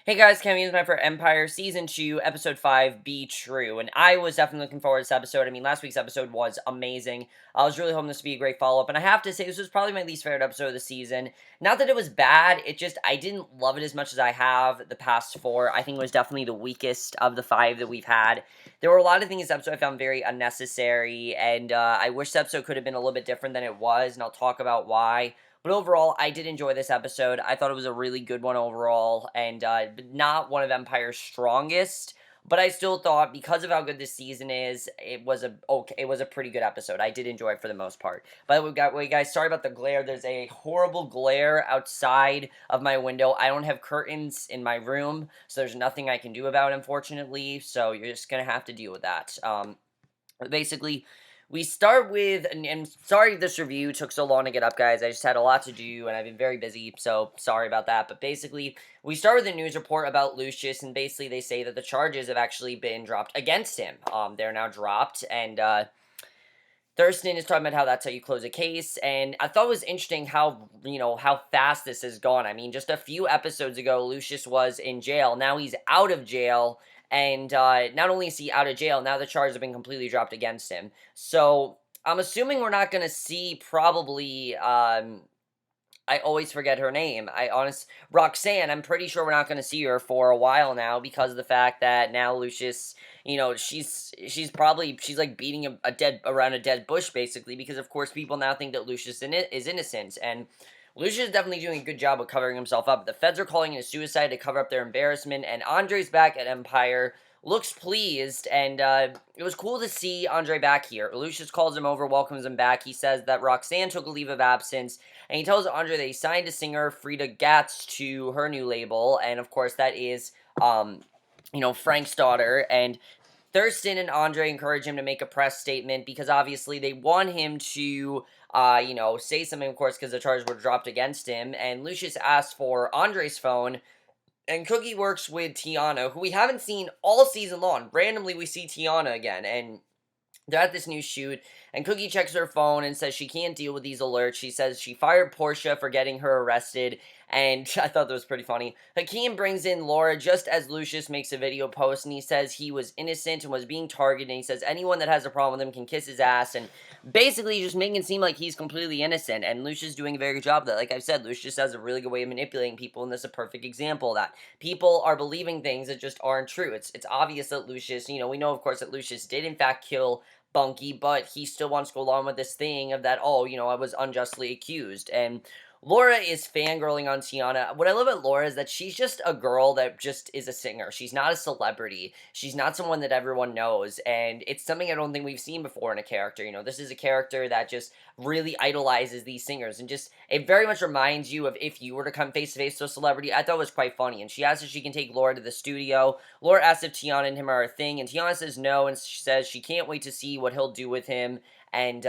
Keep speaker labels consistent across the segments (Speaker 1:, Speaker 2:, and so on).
Speaker 1: Hey guys, Cammy is my for Empire Season 2, Episode 5, Be True. And I was definitely looking forward to this episode. I mean, last week's episode was amazing. I was really hoping this would be a great follow-up. And I have to say, this was probably my least favorite episode of the season. Not that it was bad, I didn't love it as much as I have the past four. I think it was definitely the weakest of the five that we've had. There were a lot of things in this episode I found very unnecessary. And I wish the episode could have been a little bit different than it was. And I'll talk about why. But overall, I did enjoy this episode. I thought it was a really good one overall, and not one of Empire's strongest. But I still thought, because of how good this season is, it was a pretty good episode. I did enjoy it for the most part. By the way, guys, sorry about the glare. There's a horrible glare outside of my window. I don't have curtains in my room, so there's nothing I can do about it, unfortunately. So you're just gonna have to deal with that. Basically, we start with, and sorry this review took so long to get up, guys. I just had a lot to do, and I've been very busy, so sorry about that. But basically, we start with a news report about Lucious, and basically they say that the charges have actually been dropped against him. They're now dropped, and Thurston is talking about how that's how you close a case, and I thought it was interesting how, how fast this has gone. I mean, just a few episodes ago, Lucius was in jail. Now he's out of jail, and not only is he out of jail, now the charges have been completely dropped against him. So, I'm assuming we're not going to see probably, I always forget her name. Roxanne, I'm pretty sure we're not going to see her for a while now because of the fact that now Lucius, she's like beating around a dead bush basically, because of course people now think that Lucius is innocent, and Lucius is definitely doing a good job of covering himself up. The feds are calling it a suicide to cover up their embarrassment, and Andre's back at Empire, looks pleased, and it was cool to see Andre back here. Lucius calls him over, welcomes him back. He says that Roxanne took a leave of absence, and he tells Andre that he signed a singer, Frida Gatz, to her new label, and of course that is, Frank's daughter, and Thurston and Andre encourage him to make a press statement because obviously they want him to, say something, of course, because the charges were dropped against him, and Lucius asks for Andre's phone, and Cookie works with Tiana, who we haven't seen all season long. Randomly, we see Tiana again, and they're at this new shoot, and Cookie checks her phone and says she can't deal with these alerts. She says she fired Portia for getting her arrested, and I thought that was pretty funny. Hakeem brings in Laura just as Lucius makes a video post, and he says he was innocent and was being targeted, and he says anyone that has a problem with him can kiss his ass, and basically just making it seem like he's completely innocent, and Lucius doing a very good job of that. Like I've said, Lucius has a really good way of manipulating people, and this is a perfect example of that. People are believing things that just aren't true. It's obvious that Lucius, we know, of course, that Lucius did in fact kill Bunky, but he still wants to go along with this thing of that, oh, I was unjustly accused. And Laura is fangirling on Tiana. What I love about Laura is that she's just a girl that just is a singer. She's not a celebrity. She's not someone that everyone knows. And it's something I don't think we've seen before in a character. This is a character that just really idolizes these singers. And just, it very much reminds you of if you were to come face to face with a celebrity. I thought it was quite funny. And she asks if she can take Laura to the studio. Laura asks if Tiana and him are a thing. And Tiana says no. And she says she can't wait to see what he'll do with him. And,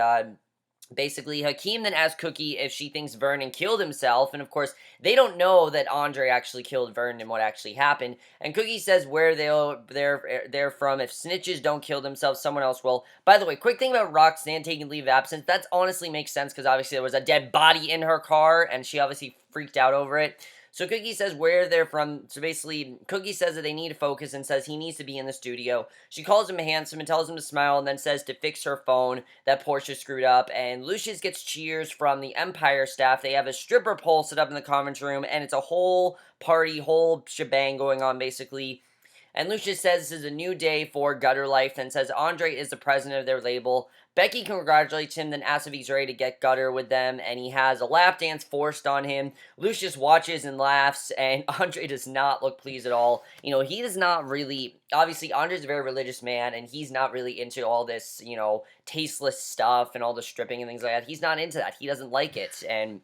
Speaker 1: basically, Hakeem then asks Cookie if she thinks Vernon killed himself, and of course, they don't know that Andre actually killed Vernon and what actually happened. And Cookie says where they're from. If snitches don't kill themselves, someone else will. By the way, quick thing about Roxanne taking leave of absence. That honestly makes sense because obviously there was a dead body in her car, and she obviously freaked out over it. So Cookie says where they're from. So basically, Cookie says that they need to focus and says he needs to be in the studio. She calls him handsome and tells him to smile and then says to fix her phone that Portia screwed up. And Lucius gets cheers from the Empire staff. They have a stripper pole set up in the conference room, and it's a whole party, whole shebang going on basically. And Lucius says this is a new day for Gutter Life, and says Andre is the president of their label. Becky congratulates him, then asks if he's ready to get Gutter with them, and he has a lap dance forced on him. Lucius watches and laughs, and Andre does not look pleased at all. He does not really, obviously, Andre's a very religious man, and he's not really into all this, tasteless stuff and all the stripping and things like that. He's not into that. He doesn't like it, and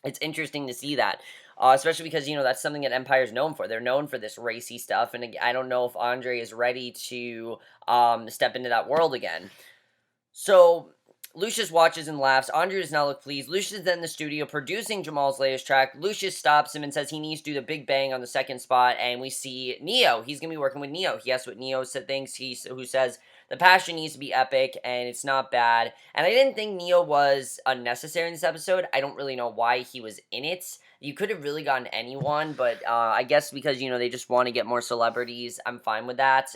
Speaker 1: it's interesting to see that. Especially because, that's something that Empire's known for. They're known for this racy stuff, and I don't know if Andre is ready to step into that world again. So, Lucious watches and laughs. Andre does not look pleased. Lucious is then in the studio producing Jamal's latest track. Lucious stops him and says he needs to do the big bang on the second spot. And we see Neo. He's going to be working with Neo. He asks what Neo thinks. Who says the passion needs to be epic and it's not bad. And I didn't think Neo was unnecessary in this episode. I don't really know why he was in it. You could have really gotten anyone, but I guess because, they just want to get more celebrities, I'm fine with that.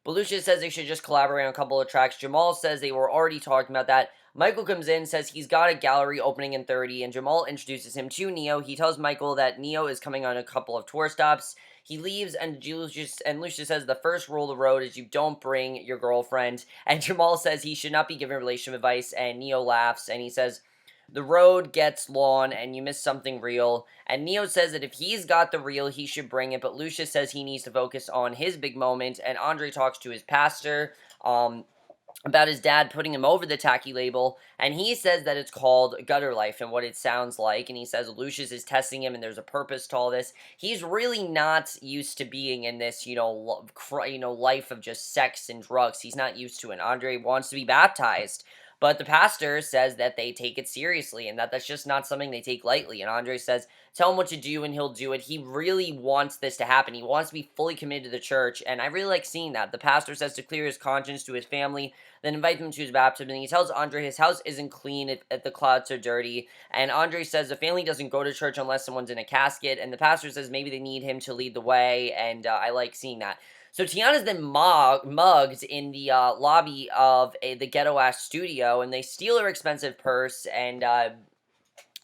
Speaker 1: But Lucius says they should just collaborate on a couple of tracks. Jamal says they were already talking about that. Michael comes in, says he's got a gallery opening in 30, and Jamal introduces him to Neo. He tells Michael that Neo is coming on a couple of tour stops. He leaves, and Lucius says the first rule of the road is you don't bring your girlfriend. And Jamal says he should not be giving relationship advice, and Neo laughs, and he says the road gets long and you miss something real. And Neo says that if he's got the real, he should bring it. But Lucius says he needs to focus on his big moment. And Andre talks to his pastor about his dad putting him over the tacky label. And he says that it's called gutter life and what it sounds like. And he says Lucius is testing him and there's a purpose to all this. He's really not used to being in this, life of just sex and drugs. He's not used to it. Andre wants to be baptized. But the pastor says that they take it seriously and that's just not something they take lightly. And Andre says, tell him what to do and he'll do it. He really wants this to happen. He wants to be fully committed to the church. And I really like seeing that. The pastor says to clear his conscience to his family, then invite them to his baptism. And he tells Andre his house isn't clean if the clods are dirty. And Andre says the family doesn't go to church unless someone's in a casket. And the pastor says maybe they need him to lead the way. And I like seeing that. So Tiana's then mugged in the lobby of the ghetto-ass studio, and they steal her expensive purse, and that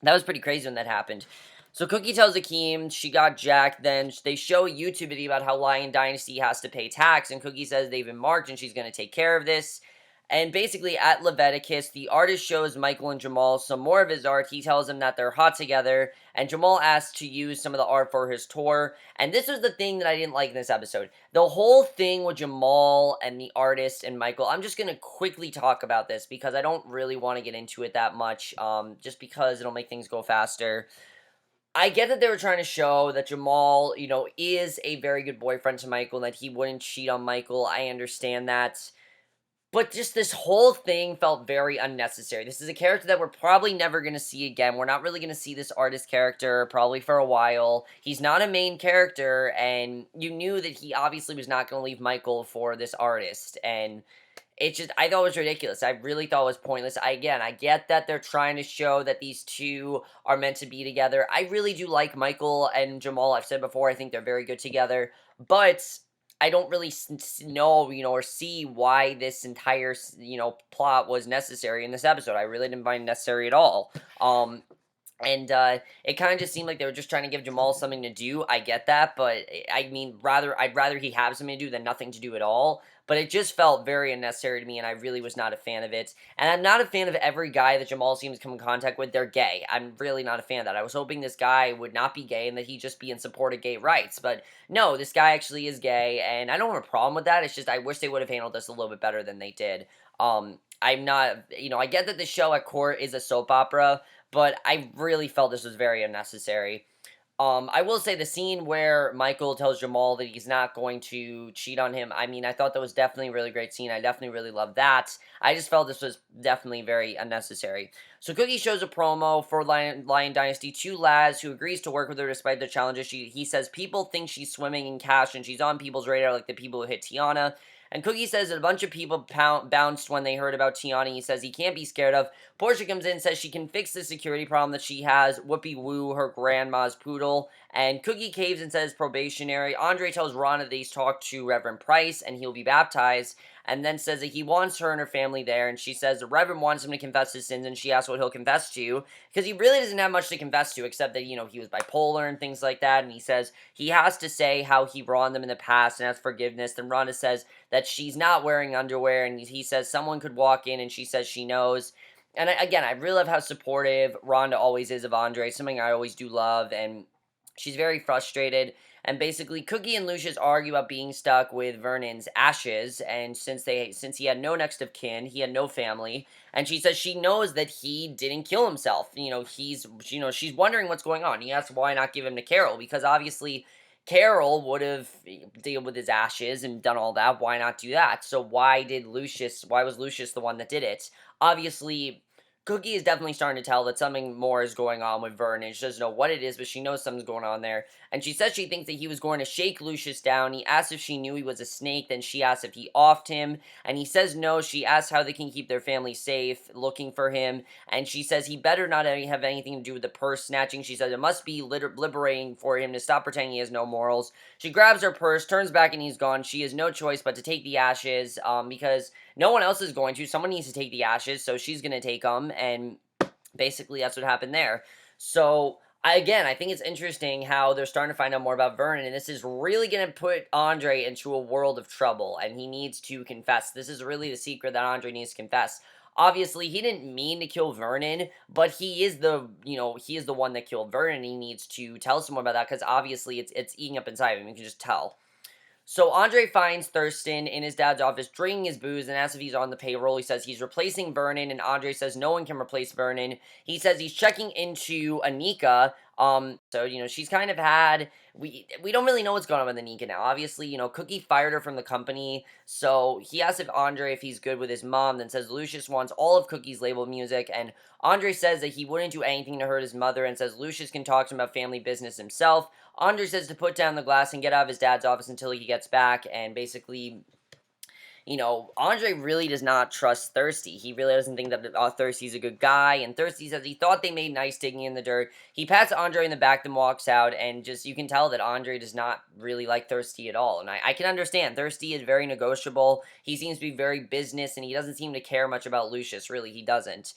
Speaker 1: was pretty crazy when that happened. So Cookie tells Hakeem she got jacked, then they show a YouTube video about how Lion Dynasty has to pay tax, and Cookie says they've been marked and she's going to take care of this. And basically, at Leviticus, the artist shows Michael and Jamal some more of his art. He tells them that they're hot together, and Jamal asks to use some of the art for his tour. And this was the thing that I didn't like in this episode. The whole thing with Jamal and the artist and Michael, I'm just going to quickly talk about this because I don't really want to get into it that much, just because it'll make things go faster. I get that they were trying to show that Jamal, is a very good boyfriend to Michael and that he wouldn't cheat on Michael. I understand that. But just this whole thing felt very unnecessary. This is a character that we're probably never going to see again. We're not really going to see this artist character probably for a while. He's not a main character, and you knew that he obviously was not going to leave Michael for this artist. And I thought it was ridiculous. I really thought it was pointless. I get that they're trying to show that these two are meant to be together. I really do like Michael and Jamal. I've said before, I think they're very good together. But I don't really know, or see why this entire, plot was necessary in this episode. I really didn't find it necessary at all. And it kind of just seemed like they were just trying to give Jamal something to do. I get that, but I mean, I'd rather he have something to do than nothing to do at all. But it just felt very unnecessary to me, and I really was not a fan of it. And I'm not a fan of every guy that Jamal seems to come in contact with. They're gay. I'm really not a fan of that. I was hoping this guy would not be gay and that he'd just be in support of gay rights. But no, this guy actually is gay, and I don't have a problem with that. It's just I wish they would have handled this a little bit better than they did. I'm not, I get that the show at core is a soap opera, but I really felt this was very unnecessary. I will say the scene where Michael tells Jamal that he's not going to cheat on him, I mean, I thought that was definitely a really great scene. I definitely really loved that. I just felt this was definitely very unnecessary. So Cookie shows a promo for Lion Dynasty to Laz, who agrees to work with her despite the challenges. He says people think she's swimming in cash and she's on people's radar like the people who hit Tiana. And Cookie says that a bunch of people bounced when they heard about Tiana. He says he can't be scared of. Portia comes in and says she can fix the security problem that she has. Whoopie Woo, her grandma's poodle. And Cookie caves and says probationary. Andre tells Rhonda that he's talked to Reverend Price and he'll be baptized. And then says that he wants her and her family there. And she says the Reverend wants him to confess his sins. And she asks what he'll confess to. Because he really doesn't have much to confess to. Except that, he was bipolar and things like that. And he says he has to say how he wronged them in the past and has forgiveness. Then Rhonda says that she's not wearing underwear. And he says someone could walk in and she says she knows. And I really love how supportive Rhonda always is of Andre. Something I always do love. And she's very frustrated. And basically, Cookie and Lucius argue about being stuck with Vernon's ashes, and since he had no next of kin, he had no family, and she says she knows that he didn't kill himself. She's wondering what's going on. He asks why not give him to Carol, because obviously Carol would have dealt with his ashes and done all that. Why not do that? So why was Lucius the one that did it? Obviously, Cookie is definitely starting to tell that something more is going on with Vernon. She doesn't know what it is, but she knows something's going on there. And she says she thinks that he was going to shake Lucius down. He asks if she knew he was a snake. Then she asks if he offed him. And he says no. She asks how they can keep their family safe, looking for him. And she says he better not have anything to do with the purse snatching. She says it must be liberating for him to stop pretending he has no morals. She grabs her purse, turns back, and he's gone. She has no choice but to take the ashes, because no one else is going to. Someone needs to take the ashes, so she's going to take them, and basically that's what happened there. So, I think it's interesting how they're starting to find out more about Vernon, and this is really going to put Andre into a world of trouble, and he needs to confess. This is really the secret that Andre needs to confess. Obviously, he didn't mean to kill Vernon, but he is he is the one that killed Vernon. He needs to tell someone about that because obviously it's eating up inside of him. You can just tell. So Andre finds Thurston in his dad's office drinking his booze and asks if he's on the payroll. He says he's replacing Vernon, and Andre says no one can replace Vernon. He says he's checking into Anika. So she's kind of had we don't really know what's going on with Anika now. Obviously, Cookie fired her from the company, so he asks if Andre if he's good with his mom. Then says Lucius wants all of Cookie's labeled music, and Andre says that he wouldn't do anything to hurt his mother, and says Lucius can talk to him about family business himself. Andre says to put down the glass and get out of his dad's office until he gets back, and basically, Andre really does not trust Thirsty. He really doesn't think that Thirsty's a good guy, and Thirsty says he thought they made nice digging in the dirt. He pats Andre in the back, then walks out, and just, you can tell that Andre does not really like Thirsty at all, and I can understand. Thirsty is very negotiable. He seems to be very business, and he doesn't seem to care much about Lucius. Really, he doesn't.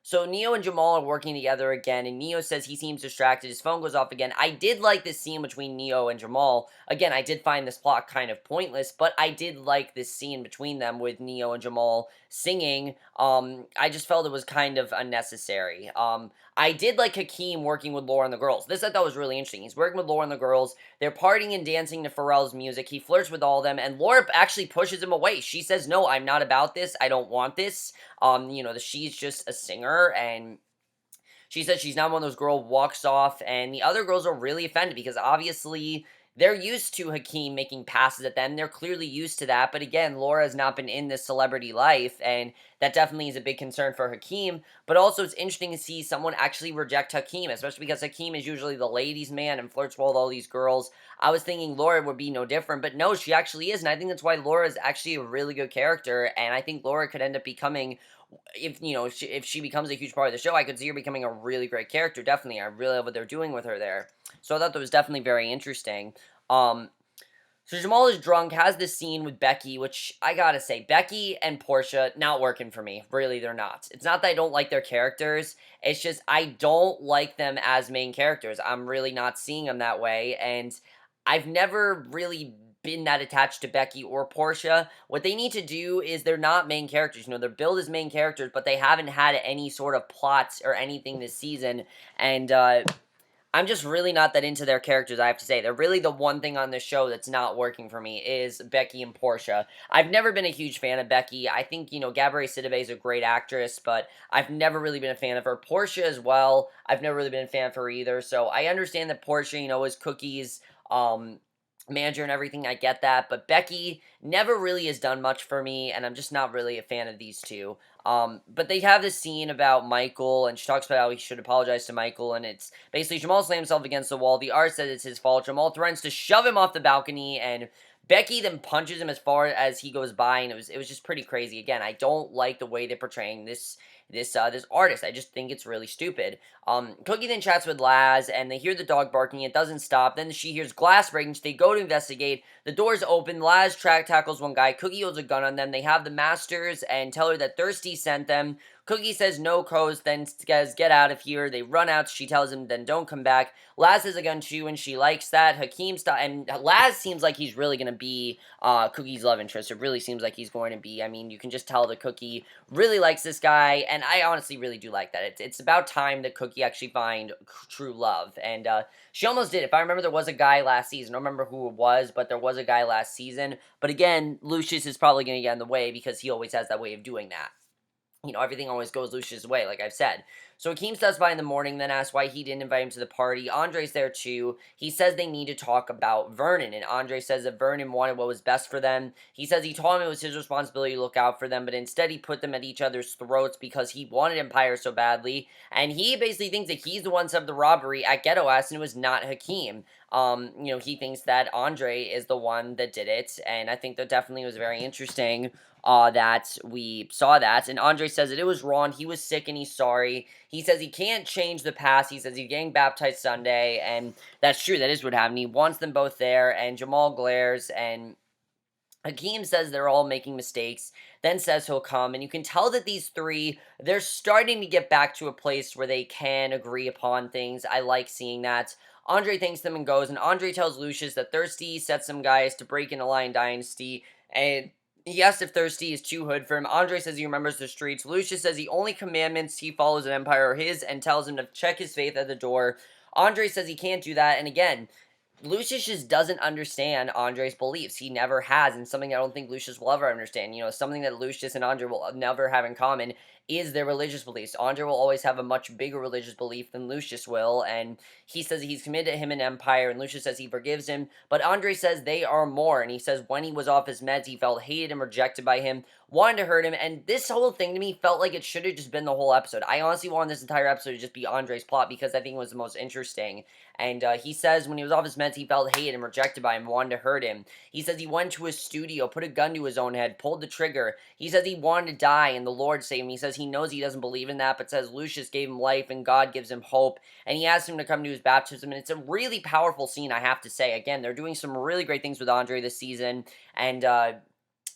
Speaker 1: So Neo and Jamal are working together again, and Neo says he seems distracted. His phone goes off again. I did like this scene between Neo and Jamal. Again, I did find this plot kind of pointless, but I did like this scene between them with Neo and Jamal singing. I just felt it was kind of unnecessary. I did like Hakeem working with Laura and the girls. This I thought was really interesting. He's working with Laura and the girls. They're partying and dancing to Pharrell's music. He flirts with all of them, and Laura actually pushes him away. She says, "No, I'm not about this. I don't want this." She's just a singer, and she says she's not one of those girls, walks off, and the other girls are really offended because obviously they're used to Hakeem making passes at them. They're clearly used to that, but again, Laura has not been in this celebrity life, and that definitely is a big concern for Hakeem, but also it's interesting to see someone actually reject Hakeem, especially because Hakeem is usually the ladies' man and flirts with all these girls. I was thinking Laura would be no different, but no, she actually is, and I think that's why Laura is actually a really good character, and I think Laura could end up becoming, if she becomes a huge part of the show, I could see her becoming a really great character. Definitely, I really love what they're doing with her there. So I thought that was definitely very interesting. Um, so Jamal is drunk, has this scene with Becky, which I gotta say, Becky and Portia, not working for me. Really, they're not. It's not that I don't like their characters. It's just I don't like them as main characters. I'm really not seeing them that way, and I've never really been that attached to Becky or Portia. What they need to do is they're not main characters. They're billed as main characters, but they haven't had any sort of plots or anything this season, and I'm just really not that into their characters, I have to say. They're really the one thing on this show that's not working for me is Becky and Portia. I've never been a huge fan of Becky. I think, Gabrielle Sidibe is a great actress, but I've never really been a fan of her. Portia as well, I've never really been a fan of her either. So I understand that Portia, is Cookie's manager and everything. I get that. But Becky never really has done much for me, and I'm just not really a fan of these two. But they have this scene about Michael, and she talks about how he should apologize to Michael, and it's basically Jamal slams himself against the wall. The art says it's his fault. Jamal threatens to shove him off the balcony, and Becky then punches him as far as he goes by, and it was just pretty crazy. Again, I don't like the way they're portraying this artist. I just think it's really stupid. Cookie then chats with Laz, and they hear the dog barking. It doesn't stop. Then she hears glass breaking. So they go to investigate. The door's open. Laz tackles one guy. Cookie holds a gun on them. They have the masters and tell her that Thirsty sent them. Cookie says no crows, then says get out of here. They run out. She tells him then don't come back. Laz has a gun too, and she likes that. And Laz seems like he's really going to be Cookie's love interest. It really seems like he's going to be. I mean, you can just tell that Cookie really likes this guy, and I honestly really do like that. It's about time that Cookie actually find true love, and she almost did. If I remember, there was a guy last season. I don't remember who it was, but there was a guy last season. But again, Lucius is probably going to get in the way because he always has that way of doing that. everything always goes Lucius' way, like I've said. So Hakeem stops by in the morning, then asks why he didn't invite him to the party. Andre's there too. He says they need to talk about Vernon, and Andre says that Vernon wanted what was best for them. He says he told him it was his responsibility to look out for them, but instead he put them at each other's throats because he wanted Empire so badly. And he basically thinks that he's the one set up the robbery at Ghetto Ass, and it was not Hakeem. He thinks that Andre is the one that did it, and I think that definitely was very interesting that we saw that. And Andre says that it was wrong. He was sick and he's sorry. He says he can't change the past. He says he's getting baptized Sunday, and that's true. That is what happened. He wants them both there, and Jamal glares, and Hakeem says they're all making mistakes, then says he'll come, and you can tell that these three, they're starting to get back to a place where they can agree upon things. I like seeing that. Andre thanks them and goes, and Andre tells Lucius that Thirsty set some guys to break into Lion Dynasty, and he asks if Thirsty is too hood for him. Andre says he remembers the streets. Lucius says the only commandments he follows in Empire are his, and tells him to check his faith at the door. Andre says he can't do that, and again, Lucius just doesn't understand Andre's beliefs. He never has, and something I don't think Lucius will ever understand. Something that Lucius and Andre will never have in common is their religious beliefs. Andre will always have a much bigger religious belief than Lucius will, and he says he's committed to him and Empire, and Lucius says he forgives him, but Andre says they are more, and he says when he was off his meds, he felt hated and rejected by him, wanted to hurt him, and this whole thing to me felt like it should have just been the whole episode. I honestly wanted this entire episode to just be Andre's plot, because I think it was the most interesting. And he says when he was off his meds, he felt hated and rejected by him, wanted to hurt him. He says he went to his studio, put a gun to his own head, pulled the trigger. He says he wanted to die, and the Lord saved him. He says he knows he doesn't believe in that, but says Lucius gave him life, and God gives him hope. And he asks him to come to his baptism, and it's a really powerful scene, I have to say. Again, they're doing some really great things with Andre this season, and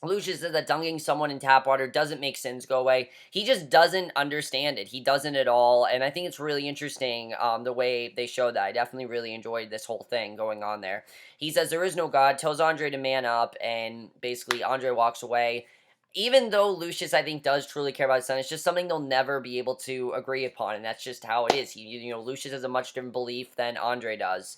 Speaker 1: Lucius says that dunking someone in tap water doesn't make sins go away. He just doesn't understand it. He doesn't at all, and I think it's really interesting the way they show that. I definitely really enjoyed this whole thing going on there. He says there is no God, tells Andre to man up, and basically Andre walks away. Even though Lucius, I think, does truly care about his son, it's just something they'll never be able to agree upon, and that's just how it is. Lucius has a much different belief than Andre does.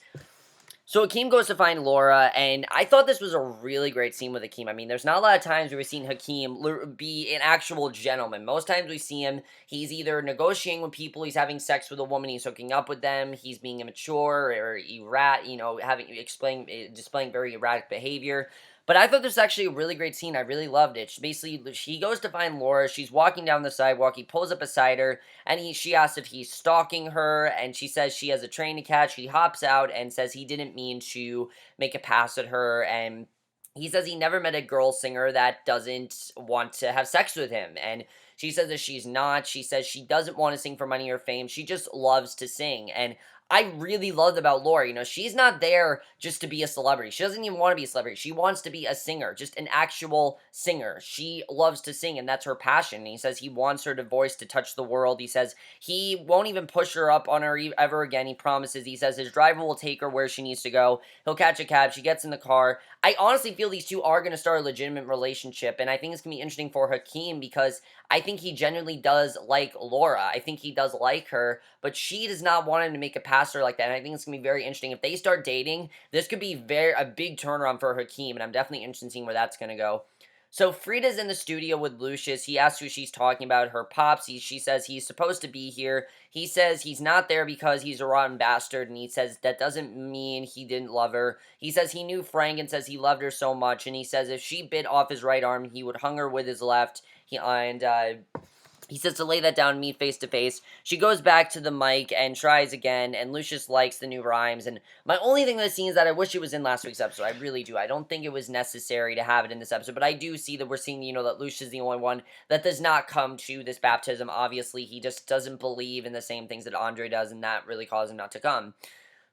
Speaker 1: So Hakeem goes to find Laura, and I thought this was a really great scene with Hakeem. I mean, there's not a lot of times where we've seen Hakeem be an actual gentleman. Most times we see him, he's either negotiating with people, he's having sex with a woman, he's hooking up with them, he's being immature or displaying very erratic behavior. But I thought this was actually a really great scene. I really loved it. She goes to find Laura. She's walking down the sidewalk. He pulls up beside her, and she asks if he's stalking her, and she says she has a train to catch. He hops out and says he didn't mean to make a pass at her, and he says he never met a girl singer that doesn't want to have sex with him, and she says that she's not. She says she doesn't want to sing for money or fame. She just loves to sing, and I really loved about Laura. She's not there just to be a celebrity. She doesn't even want to be a celebrity. She wants to be a singer, just an actual singer. She loves to sing, and that's her passion. And he says he wants her to voice to touch the world. He says he won't even push her up on her ever again. He promises. He says his driver will take her where she needs to go. He'll catch a cab. She gets in the car. I honestly feel these two are going to start a legitimate relationship, and I think it's going to be interesting for Hakeem because I think he genuinely does like Laura. I think he does like her, but she does not want him to make a passer like that, and I think it's going to be very interesting. If they start dating, this could be a big turnaround for Hakeem, and I'm definitely interested in seeing where that's going to go. So Frida's in the studio with Lucius. He asks who she's talking about, her pops. She says he's supposed to be here. He says he's not there because he's a rotten bastard, and he says that doesn't mean he didn't love her. He says he knew Frank and says he loved her so much, and he says if she bit off his right arm, he would hung her with his left. He says to lay that down and meet face to face. She goes back to the mic and tries again, and Lucius likes the new rhymes. And my only thing with this scene is that I wish it was in last week's episode. I really do. I don't think it was necessary to have it in this episode, but I do see that we're seeing, that Lucius is the only one that does not come to this baptism. Obviously, he just doesn't believe in the same things that Andre does, and that really caused him not to come.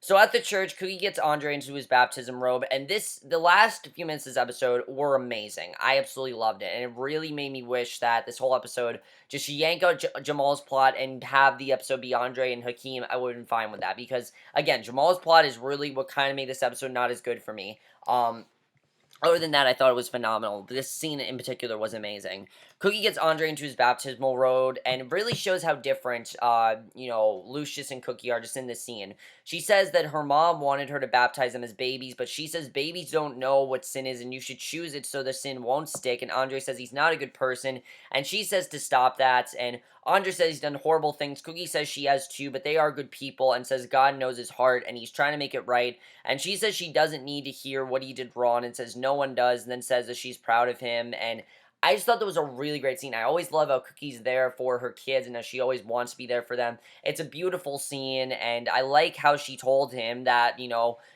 Speaker 1: So at the church, Cookie gets Andre into his baptism robe, and the last few minutes of this episode were amazing. I absolutely loved it, and it really made me wish that this whole episode just yank out Jamal's plot and have the episode be Andre and Hakeem. I would have been fine with that, because, again, Jamal's plot is really what kind of made this episode not as good for me. Other than that, I thought it was phenomenal. This scene in particular was amazing. Cookie gets Andre into his baptismal road, and it really shows how different, Lucious and Cookie are just in this scene. She says that her mom wanted her to baptize them as babies, but she says babies don't know what sin is, and you should choose it so the sin won't stick. And Andre says he's not a good person, and she says to stop that. And Andre says he's done horrible things. Cookie says she has too, but they are good people, and says God knows his heart, and he's trying to make it right. And she says she doesn't need to hear what he did wrong, and says no one does, and then says that she's proud of him. And I just thought that was a really great scene. I always love how Cookie's there for her kids and how she always wants to be there for them. It's a beautiful scene, and I like how she told him that,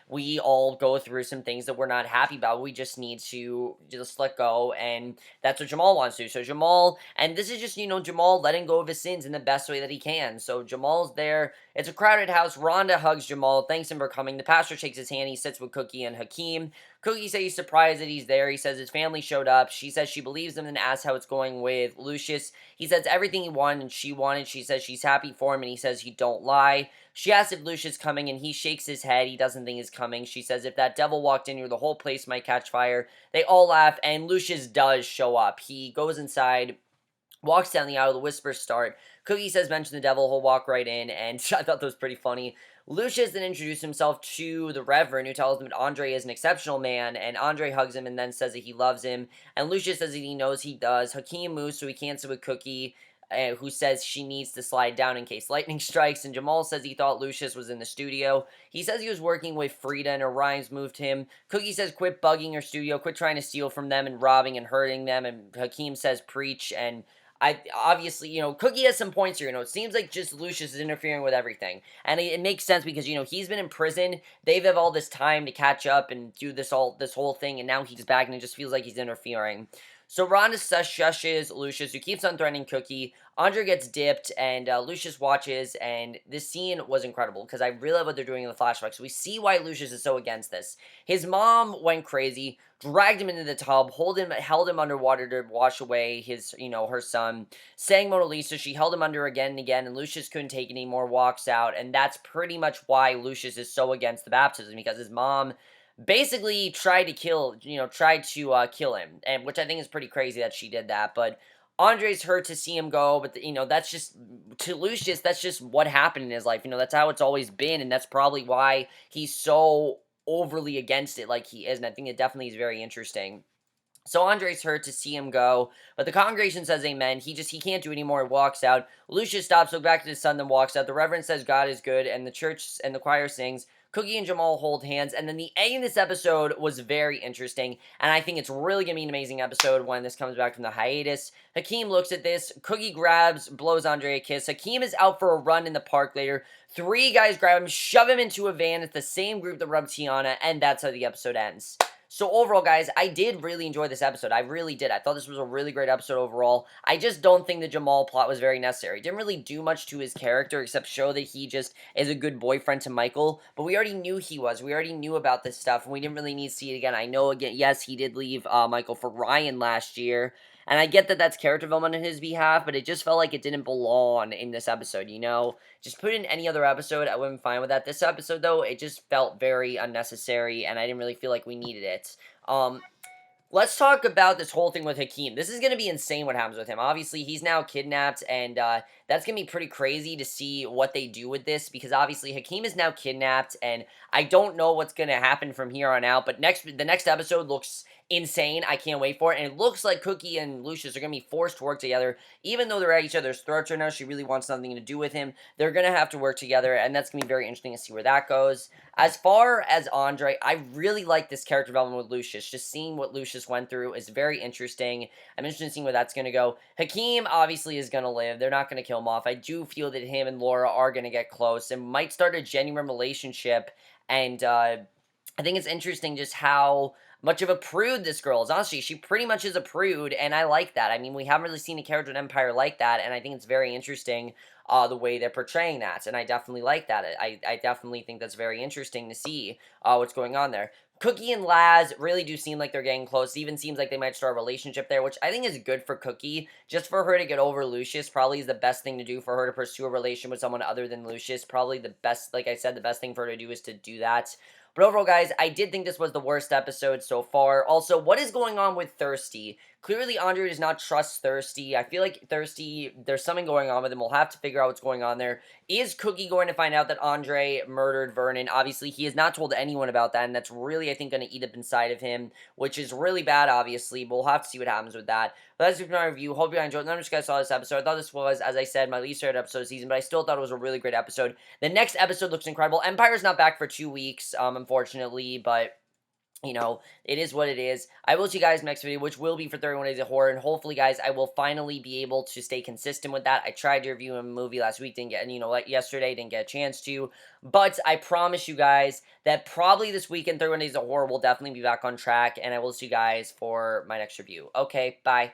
Speaker 1: we all go through some things that we're not happy about. We just need to just let go, and that's what Jamal wants to do. So Jamal, and this is just, Jamal letting go of his sins in the best way that he can. So Jamal's there. It's a crowded house. Rhonda hugs Jamal, thanks him for coming. The pastor shakes his hand. He sits with Cookie and Hakeem. Cookie says he's surprised that he's there. He says his family showed up. She says she believes him and asks how it's going with Lucious. He says everything he wanted and she wanted. She says she's happy for him, and he says he don't lie. She asks if Lucious coming, and he shakes his head. He doesn't think he's coming. She says if that devil walked in here, the whole place might catch fire. They all laugh, and Lucious does show up. He goes inside, walks down the aisle, the whispers start. Cookie says, mention the devil, he'll walk right in, and I thought that was pretty funny. Lucius then introduced himself to the Reverend, who tells him that Andre is an exceptional man, and Andre hugs him and then says that he loves him, and Lucius says that he knows he does. Hakeem moves so he can't sit with Cookie, who says she needs to slide down in case lightning strikes, and Jamal says he thought Lucius was in the studio. He says he was working with Frida, and her rhymes moved him. Cookie says quit bugging her studio, quit trying to steal from them and robbing and hurting them, and Hakeem says preach, and I obviously, Cookie has some points here. It seems like just Lucius is interfering with everything, and it makes sense because he's been in prison. They've had all this time to catch up and do this whole thing, and now he's back, and it just feels like he's interfering. So Rhonda shushes Lucius, who keeps on threatening Cookie. Andre gets dipped, and Lucius watches, and this scene was incredible because I really love what they're doing in the flashbacks. So we see why Lucius is so against this. His mom went crazy, dragged him into the tub, held him underwater to wash away her son, sang Mona Lisa. She held him under again and again, and Lucius couldn't take it anymore, walks out, and that's pretty much why Lucius is so against the baptism, because his mom basically tried to kill him, and which I think is pretty crazy that she did that. But Andre's hurt to see him go, but that's just, to Lucius, that's just what happened in his life. That's how it's always been, and that's probably why he's so overly against it like he is, and I think it definitely is very interesting. So Andre's hurt to see him go, but the congregation says amen. He can't do anymore. He walks out. Lucius stops, looks back to his son, then walks out. The Reverend says God is good, and the church and the choir sings. Cookie and Jamal hold hands, and then the ending of this episode was very interesting, and I think it's really going to be an amazing episode when this comes back from the hiatus. Hakeem looks at this. Cookie blows Andre a kiss. Hakeem is out for a run in the park later. 3 guys grab him, shove him into a van. It's the same group that rubbed Tiana, and that's how the episode ends. So overall, guys, I did really enjoy this episode. I really did. I thought this was a really great episode overall. I just don't think the Jamal plot was very necessary. It didn't really do much to his character except show that he just is a good boyfriend to Michael. But we already knew he was. We already knew about this stuff, and we didn't really need to see it again. I know, again, yes, he did leave Michael for Ryan last year. And I get that that's character development on his behalf, but it just felt like it didn't belong in this episode, Just put it in any other episode, I wouldn't be fine with that. This episode, though, it just felt very unnecessary, and I didn't really feel like we needed it. Let's talk about this whole thing with Hakeem. This is going to be insane what happens with him. Obviously, he's now kidnapped, and that's going to be pretty crazy to see what they do with this, because obviously Hakeem is now kidnapped, and I don't know what's going to happen from here on out, but the next episode looks insane. I can't wait for it, and it looks like Cookie and Lucius are going to be forced to work together, even though they're at each other's throats right now. She really wants nothing to do with him. They're going to have to work together, and that's going to be very interesting to see where that goes. As far as Andre, I really like this character development with Lucius. Just seeing what Lucius went through is very interesting. I'm interested in seeing where that's going to go. Hakeem obviously is going to live. They're not going to kill him off. I do feel that him and Laura are going to get close and might start a genuine relationship, and I think it's interesting just how much of a prude this girl is. Honestly, she pretty much is a prude, and I like that. I mean, we haven't really seen a character in Empire like that, and I think it's very interesting the way they're portraying that, and I definitely like that. I definitely think that's very interesting to see what's going on there. Cookie and Laz really do seem like they're getting close. It even seems like they might start a relationship there, which I think is good for Cookie. Just for her to get over Lucius probably is the best thing to do for her, to pursue a relation with someone other than Lucius. Probably the best, like I said, the best thing for her to do is to do that. But overall, guys, I did think this was the worst episode so far. Also, what is going on with Thirsty? Clearly, Andre does not trust Thirsty. I feel like Thirsty, there's something going on with him. We'll have to figure out what's going on there. Is Cookie going to find out that Andre murdered Vernon? Obviously, he has not told anyone about that, and that's really, I think, going to eat up inside of him, which is really bad, obviously. But we'll have to see what happens with that. But that's it for my review. Hope you guys enjoyed. None of you guys saw this episode. I thought this was, as I said, my least favorite episode of the season, but I still thought it was a really great episode. The next episode looks incredible. Empire's not back for 2 weeks, unfortunately, but it is what it is. I will see you guys next video, which will be for 31 Days of Horror, and hopefully, guys, I will finally be able to stay consistent with that. I tried to review a movie last week, didn't get, like yesterday, didn't get a chance to, but I promise you guys that probably this weekend, 31 Days of Horror will definitely be back on track, and I will see you guys for my next review. Okay, bye.